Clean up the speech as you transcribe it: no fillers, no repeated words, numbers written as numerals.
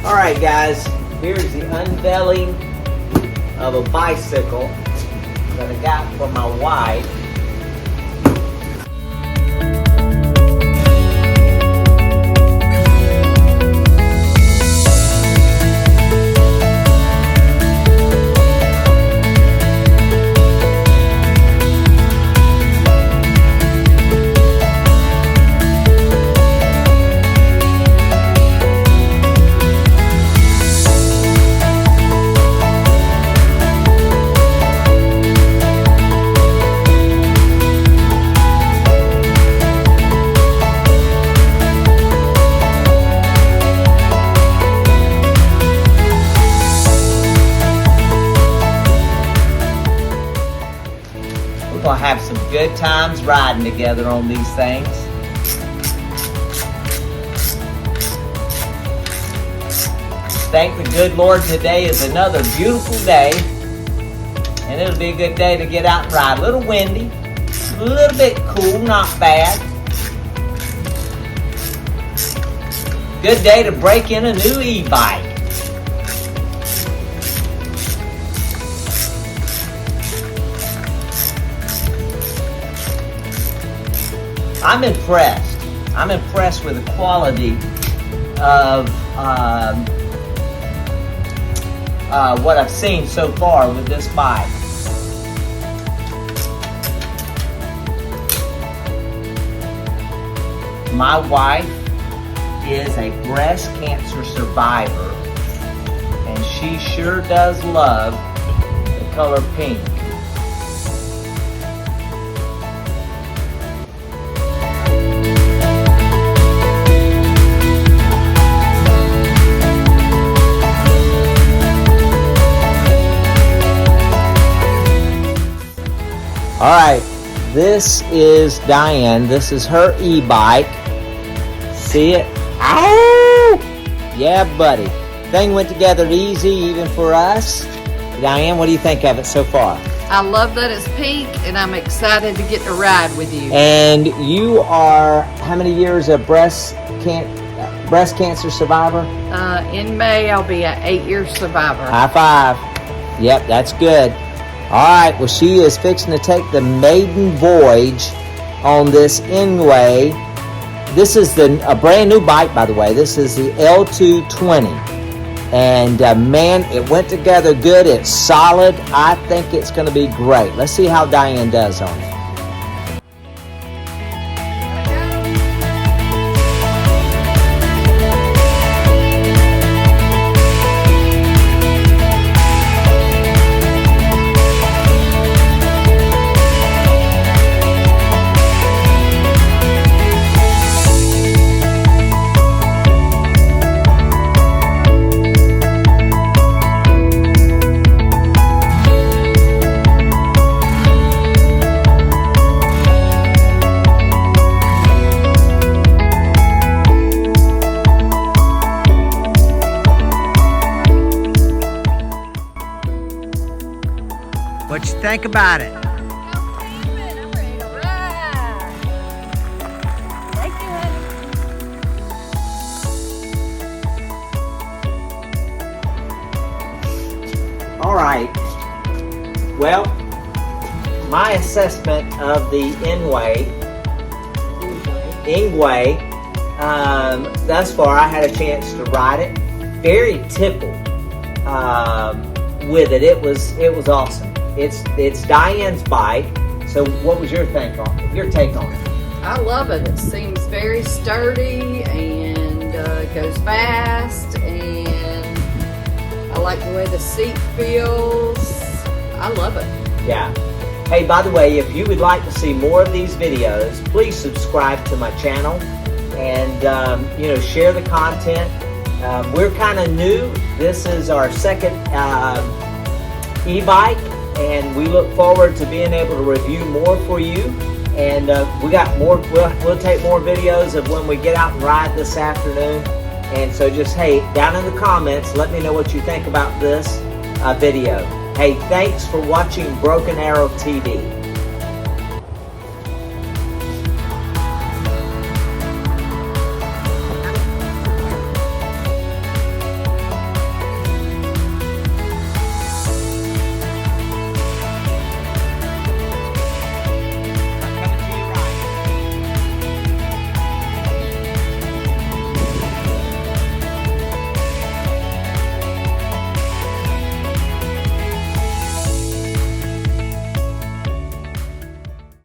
Alright guys, here's the unveiling of a bicycle that I got for my wife. We're gonna have some good times riding together on these things. Thank the good Lord, today is another beautiful day, and it'll be a good day to get out and ride. A little windy, a little bit cool, not bad. Good day to break in a new e-bike. I'm impressed. I'm impressed with the quality of what I've seen so far with this bike. My wife is a breast cancer survivor, and she sure does love the color pink. All right, this is Diane. This is her e-bike. See it? Ow! Yeah, buddy. Thing went together easy, even for us. Diane, what do you think of it so far? I love that it's pink, and I'm excited to get to ride with you. And you are how many years a breast cancer survivor? In May, I'll be an 8-year survivor. High five. Yep, that's good. All right, well, she is fixing to take the maiden voyage on this Enguie. This is a brand new bike, by the way. This is the L20. And man, it went together good. It's solid. I think it's going to be great. Let's see how Diane does on it. What you think about it? I'm ready to ride. Thank you, honey. All right. Well, my assessment of the Enguie, thus far, I had a chance to ride it. Very tickled with it. It was awesome. It's Diane's bike. So, what was your take on it? I love it. It seems very sturdy and goes fast, and I like the way the seat feels. I love it. Yeah. Hey, by the way, if you would like to see more of these videos, please subscribe to my channel and share the content. We're kind of new. This is our second e-bike, and we look forward to being able to review more for you. And we got more. We'll take more videos of when we get out and ride this afternoon. And so just, hey, down in the comments, let me know what you think about this video. Hey, thanks for watching Broken Arrow TV.